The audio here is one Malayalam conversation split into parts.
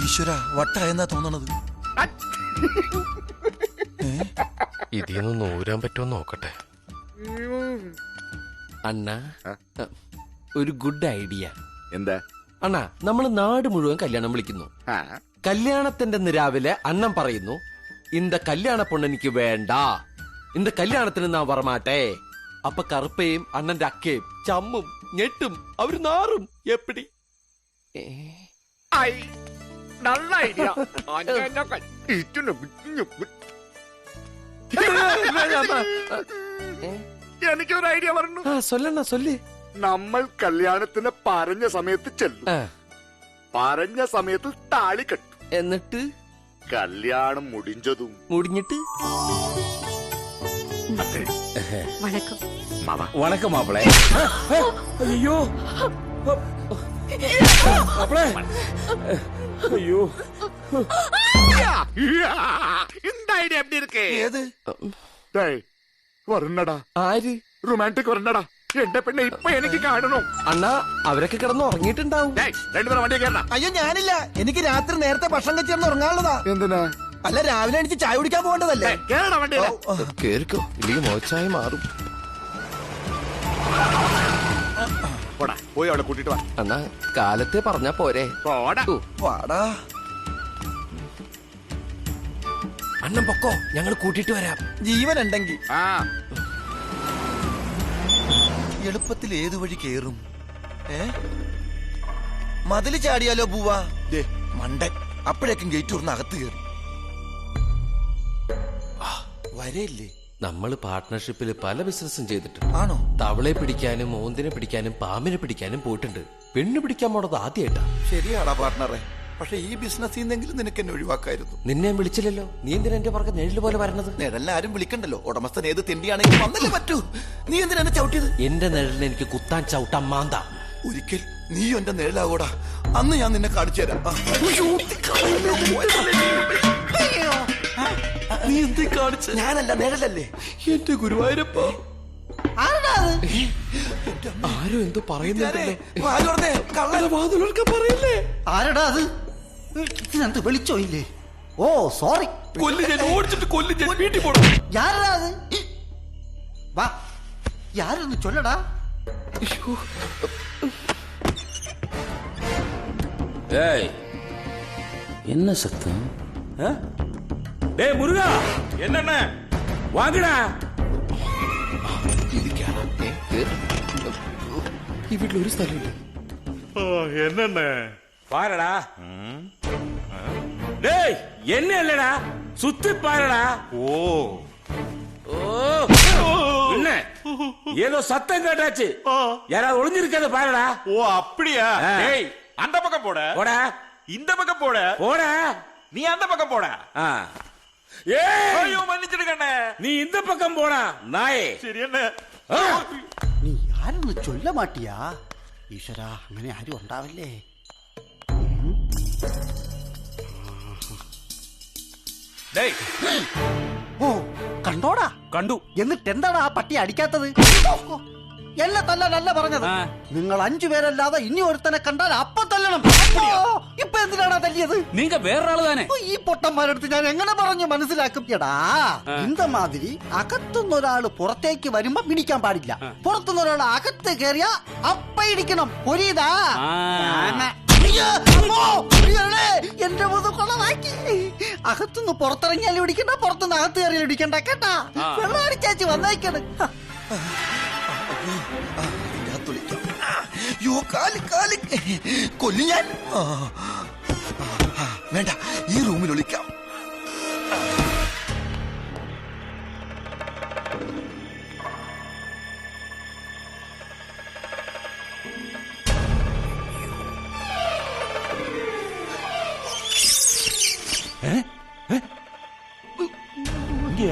ഈശ്വര വട്ടായെന്നാ തോന്നണത്. ഇതിന്ന് ഊരാൻ പറ്റുമോ നോക്കട്ടെ. അണ്ണ ഒരു ഗുഡ് ഐഡിയ. എന്താ അണ്ണാ, നമ്മള് നാട് മുഴുവൻ കല്യാണം വിളിക്കുന്നു. കല്യാണത്തിന്റെ രാവിലെ അണ്ണൻ പറയുന്നു, இந்த കല്യാണ പൊണ്ണെനിക്ക് വേണ്ട, இந்த കല്യാണത്തിന് നാ വരമാട്ടെ. അപ്പൊ കറുപ്പയും അണ്ണന്റെ അക്കയും ചമ്മും ഞെട്ടും അവര് നാറും. എപ്പടി? നല്ല ഐഡിയ. എനിക്കൊരു ഐഡിയ പറഞ്ഞു. സൊല്ലണ്ണ സൊല്ല്. നമ്മൾ കല്യാണത്തിന് പറഞ്ഞ സമയത്ത് ചെല്ലും, പറഞ്ഞ സമയത്ത് താളി കെട്ടും, എന്നിട്ട് കല്യാണം മുടിഞ്ഞതും മുടിഞ്ഞിട്ട് വണക്കം മാപ്പിളെ. അയ്യോ മാപ്പിളെ, അയ്യോ இந்த ஐடியா எப்படி இருக்கு? ഏത് വരണടാ, ആര്? റൊമാൻറ്റിക് വരണടാ. എന്റെ പെണ്ണെ ഇപ്പൊ എനിക്ക് കാണണം. അണ്ണാ, അവരൊക്കെ കിടന്ന് ഉറങ്ങിയിട്ടുണ്ടാവും. രണ്ടുപേരും വണ്ടി കയറണം. അയ്യോ ഞാനില്ല, എനിക്ക് രാത്രി നേരത്തെ ഭക്ഷണം കഴിച്ചിരുന്ന് ഉറങ്ങാനുള്ളതാ. എന്തിനാ? അല്ല, രാവിലെ എനിക്ക് ചായ കുടിക്കാൻ പോകേണ്ടതല്ലേ. കേറണം വണ്ടി. കേറിക്കോ, ഇല്ലെങ്കിൽ മോച്ചായി മാറും. പോടാ, പോയി അവളെ കൂട്ടിട്ട് വാ. അണ്ണാ, കാലത്തെ പറഞ്ഞാ പോരെ. പോടാ. വാടാ. അണ്ണൻ പൊക്കോ, ഞങ്ങൾ കൂട്ടിട്ട് വരാം. ജീവനുണ്ടെങ്കിൽ ആ എളുപ്പത്തിൽ ഏതു വഴി കേറും? മതില് ചാടിയാലോ പൂവാ? മണ്ടൻ, അപ്പോഴേക്കും ഗേറ്റ് തുറന്ന് അകത്ത് കയറി. വരയില്ലേ? നമ്മള് പാർട്ട്ണർഷിപ്പിൽ പല ബിസിനസ്സും ചെയ്തിട്ടുണ്ട്. ആണോ? തവളെ പിടിക്കാനും ഓന്തിനെ പിടിക്കാനും പാമ്പിനെ പിടിക്കാനും പോയിട്ടുണ്ട്. പെണ്ണ് പിടിക്കാൻ പോണത് ആദ്യമായിട്ടാ. ശരിയാടാ പാർട്ട്ണറെ, പക്ഷെ ഈ ബിസിനസ് നിന്നെങ്കിലും നിനക്ക് എന്നെ ഒഴിവാക്കായിരുന്നു. നിന്നെ വിളിച്ചില്ലല്ലോ, നീ എന്തിനാ എന്റെ പുറകെ നിഴല് പോലെ വരണത്? നിഴലിനെ ആരും വിളിക്കണ്ടല്ലോ, ഉടമസ്ഥൻ ഏത് തെണ്ടിയാണെങ്കിലും വന്നല്ലേ പറ്റൂ. നീ എന്തിനാ എന്നെ ചവിട്ടിയത്? എന്റെ നിഴലിനെ എനിക്ക് കുത്താൻ ചവിട്ടാൻ മാന്ത. ഒരിക്കൽ നീ എന്റെ നിഴലാകൂടാ, അന്ന് ഞാൻ നിന്നെ കാണിച്ചു തരാം. നീ എന്തി കാണിച്ച? ഞാനല്ല, നിഴലല്ലേ. എന്റെ ഗുരുവായൂരപ്പ, ആരോ എന്തോ പറയുന്നുണ്ടല്ലോ. പറയല്ലേ? ആരടാ അത്? ഇതിനകത്ത് വെളിച്ചോ ഇല്ലേ? ഓ സോറി. ഓടിച്ചിട്ട് കൊല്ലു, വീട്ടിൽ പോണം. யாரடா அது? வா, யாருன்னு சொல்லடா. ஏய், என்ன சத்தம்? டேய் முருகா, என்னண்ண வாங்கடா. ഈ വീട്ടിലൊരു സ്ഥലമില്ല. என்னென்ன பாருடா. டேய், என்ன இல்லடா, சுத்தி பாருடா. ஓ என்ன ஏதோ சத்தம் கேட்டாச்சு, யாராவது ஒளிஞ்சிருக்கத பாருடா. ஓ அப்படியா? டேய், அந்த பக்கம் போட. போடா, இந்த பக்கம் போட. போடா, நீ அந்த பக்கம் போட. ஏய், ஐயோ மன்னிச்சிடுங்கண்ணே. நீ இந்த பக்கம் போடா நாயே. சரி என்ன? നീ ആരെന്ന് ചൊല്ല മാട്ടിയാ? ഈശ്വര, അങ്ങനെ ആരും ഉണ്ടാവില്ലേ? டேய், ഓ കണ്ടോടാ? കണ്ടു. എന്നിട്ട് എന്താണ് ആ പട്ടി അടിക്കാത്തത്? എന്നെ തല്ലാനല്ല പറഞ്ഞത്. നിങ്ങൾ 5 പേരല്ലാതെ ഇനി ഒരുത്തനെ കണ്ടാൽ അപ്പൊ തല്ലണം. ഇപ്പൊ എന്തിനാണ് തല്ലിയത്? நீங்க வேற ஆளு தானே? ഈ പൊട്ടന്മാരടുത്ത് ഞാൻ എങ്ങനെ പറഞ്ഞു മനസ്സിലാക്കും? എടാ, ഇന്ത മാതിരി അകത്തുനിന്ന് ഒരാള് പുറത്തേക്ക് വരുമ്പോ പിടിക്കാൻ പാടില്ല, പുറത്തുനിന്ന് ഒരാൾ അകത്ത് കയറിയാ അപ്പ ഇടിക്കണം. ഒരീതാ എന്റെ മുതുകൊളവാക്കി. അകത്തുനിന്ന് പുറത്തിറങ്ങിയാലും ഇടിക്കണ്ട, പുറത്തുനിന്ന് അകത്ത് കയറിയാലും ഇടിക്കണ്ട കേട്ടാ. വെള്ളം അടിച്ചാച്ച് വന്നേക്കണ്. കൊല്ലു ഞാൻ. വേണ്ട, ഈ റൂമിൽ ഒളിക്കാം.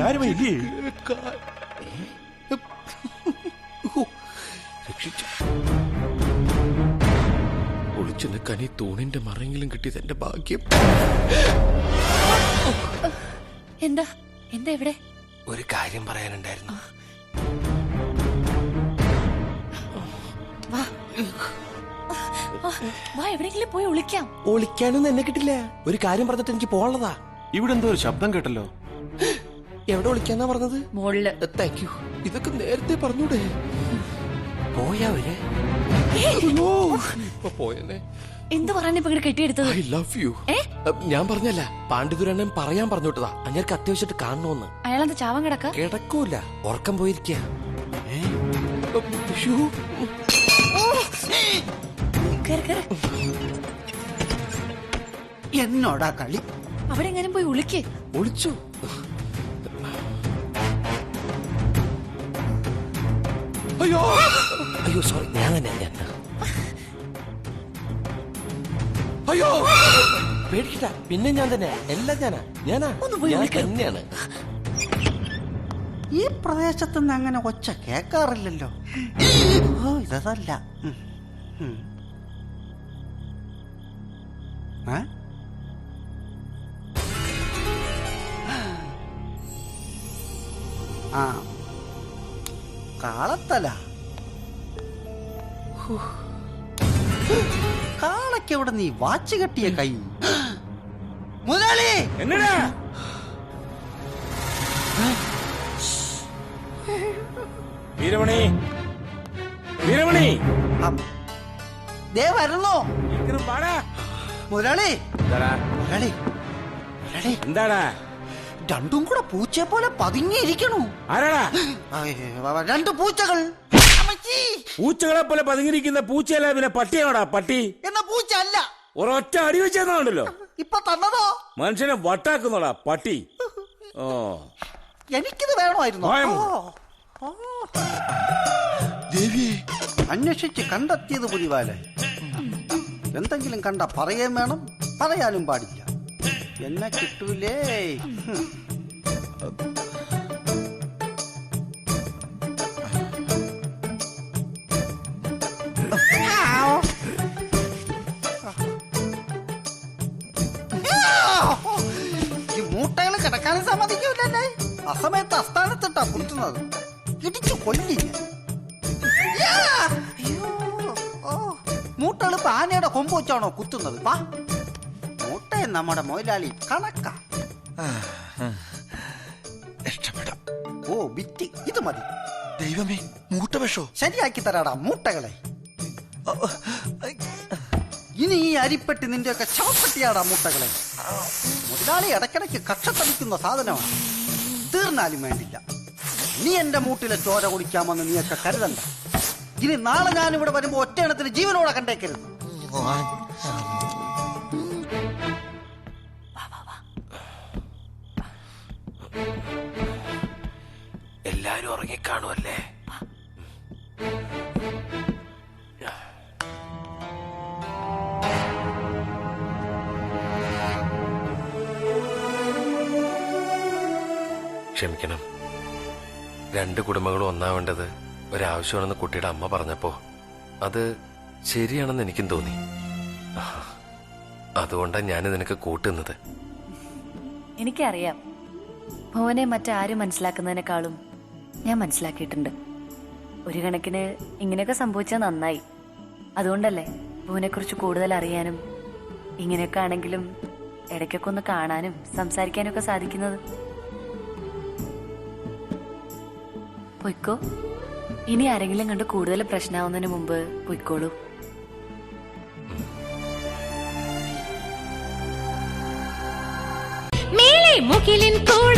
ആരുമേ ഇല്ലേ? ഒളിച്ചു നിൽക്കാൻ ഈ തൂണിന്റെ മറയെങ്കിലും കിട്ടിയത് എന്റെ ഭാഗ്യം. എന്താ എന്താ ഇവിടെ? ഒരു കാര്യം പറയാനുണ്ടായിരുന്നു. വാ. വാ എവിടെയെങ്കിലും പോയി ഒളിക്കാം. ഒളിക്കാനൊന്നും എന്നെ കിട്ടില്ല. ഒരു കാര്യം പറഞ്ഞിട്ട് എനിക്ക് പോകാനുള്ളതാ. ഇവിടെ എന്തോ ഒരു ശബ്ദം കേട്ടല്ലോ. എവിടെ ഒളിക്കാന്നാ പറഞ്ഞത്? മോളില്. Thank you. ഇതൊക്കെ നേരത്തെ പറഞ്ഞൂടെ? പോയാവരെ പോയെന്നെ. എന്ത് പറയാൻ ഇപ്പൊ ഇങ്ങോട്ട് കെട്ടിയെടുത്തത്? I love you. ഞാൻ പറഞ്ഞല്ല, പാണ്ഡിതുരണ്ണൻ പറയാൻ പറഞ്ഞോട്ടതാ. അങ്ങേർക്ക് അത്യാവശ്യമായിട്ട് കാണണമെന്ന്. അയാളെന്താ ചാവം കിടക്ക? കിടക്കൂല, ഉറക്കം പോയിരിക്കാ. എന്നോടാ കളി? അവിടെ എങ്ങനെ പോയി ഒളിക്ക്. ഒളിച്ചു. അയ്യോ അയ്യോ സോറി, ഞാൻ തന്നെ. അയ്യോ പേടിക്കണ്ട, പിന്നെ ഞാൻ തന്നെ. എല്ലാം ഞാനാ ഞാൻ തന്നെയാണ്. ഈ പ്രദേശത്തുനിന്ന് അങ്ങനെ ഒച്ച കേക്കാറില്ലല്ലോ. ഓ ഇതല്ല. ആ കാളത്തല. കാളയ്ക്ക് എവിടെ നീ വാച്ച് കെട്ടിയ കൈ? മുതലാളി എന്നടാ വീരമണി, വീരമണി ദേ വരുന്നു ഇങ്ങനെ പാടാ. മുതലാളി. എന്താടാ മുതലാളി മുതലാളി, എന്താടാ? രണ്ടും കൂടെ പൂച്ചയെ പോലെ പതുങ്ങിയിരിക്കണു. ആരാടാ? രണ്ട് പൂച്ചകൾ. അമ്മച്ചി. പൂച്ചകളെ പോലെ പതുങ്ങിയിരിക്കുന്ന പൂച്ചയല്ല, പിന്നെ പട്ടിയാണോടാ പട്ടി? എന്നാ പൂച്ച അല്ല. ഒരൊറ്റ അടി വെച്ചെന്നുണ്ടല്ലോ. ഇപ്പൊ തന്നതോ? മനുഷ്യനെ വട്ടാക്കുന്നോടാ പട്ടി. ഓ എനിക്കിത് വേണമായിരുന്നു. അന്വേഷിച്ച് കണ്ടെത്തിയത് പുലിവാലായി. എന്തെങ്കിലും കണ്ട പറയുകയും വേണം, പറയാനും പാടില്ല. എന്നെ കിട്ടൂലേ. ഈ മൂട്ടകൾ കിടക്കാനും സമ്മതിക്കൂലല്ലേ. അസമയത്ത് അസ്ഥാനത്തിട്ടാ കുത്തുന്നത്. ഇടിച്ചു കൊല്ലി. മൂട്ടകള് ആനയുടെ കൊമ്പ് വെച്ചാണോ കുത്തുന്നത്? പാ മൂട്ടയെ നമ്മുടെ മൊയിലാളി കണക്കാ. ഇഷ്ടപ്പെടാം. ഓ ബിറ്റി, ഇത് മതി. ദൈവമേ, മൂട്ടവിഷോ? ശരിയാക്കി തരാടാ മൂട്ടകളെ. ഇനി ഈ അരിപ്പെട്ടി നിന്റെയൊക്കെ ശവപ്പെട്ടിയാടാ മൂട്ടകളെ. മുതലാളി ഇടയ്ക്കിടയ്ക്ക് കക്ഷത്തടിക്കുന്ന സാധനമാണ്. തീർന്നാലും വേണ്ടില്ല. നീ എന്റെ മൂട്ടിലെ ചോര കുടിക്കാമെന്ന് നീയൊക്കെ കരുതണ്ട. ഇനി നാളെ ഞാനിവിടെ വരുമ്പോ ഒറ്റയെണ്ണത്തിന് ജീവനോടെ കണ്ടേക്കരുത്. എല്ലാരും ഉറങ്ങിക്കാണുമല്ലേ? ക്ഷമിക്കണം. രണ്ട് കുടുംബങ്ങളും ഒന്നാവേണ്ടത് ഒരാവശ്യമാണെന്ന് കുട്ടിയുടെ അമ്മ പറഞ്ഞപ്പോ അത് ശരിയാണെന്ന് എനിക്കും തോന്നി. അതുകൊണ്ടാണ് ഞാൻ നിനക്ക് കൂട്ടുന്നത്. എനിക്കറിയാം, ഭുവനെ മറ്റാരും മനസ്സിലാക്കുന്നതിനേക്കാളും ഞാൻ മനസ്സിലാക്കിയിട്ടുണ്ട്. ഒരു കണക്കിന് ഇങ്ങനെയൊക്കെ സംഭവിച്ചാൽ നന്നായി. അതുകൊണ്ടല്ലേ ഭുവനെ കുറിച്ച് കൂടുതൽ അറിയാനും ഇങ്ങനെയൊക്കെ ആണെങ്കിലും ഇടയ്ക്കൊക്കെ ഒന്ന് കാണാനും സംസാരിക്കാനും ഒക്കെ സാധിക്കുന്നത്. പൊയ്ക്കോ. ഇനി ആരെങ്കിലും കണ്ട് കൂടുതൽ പ്രശ്നമാവുന്നതിന് മുമ്പ് പൊയ്ക്കോളൂ. മേലെ മുകിലിൻ കൂടെ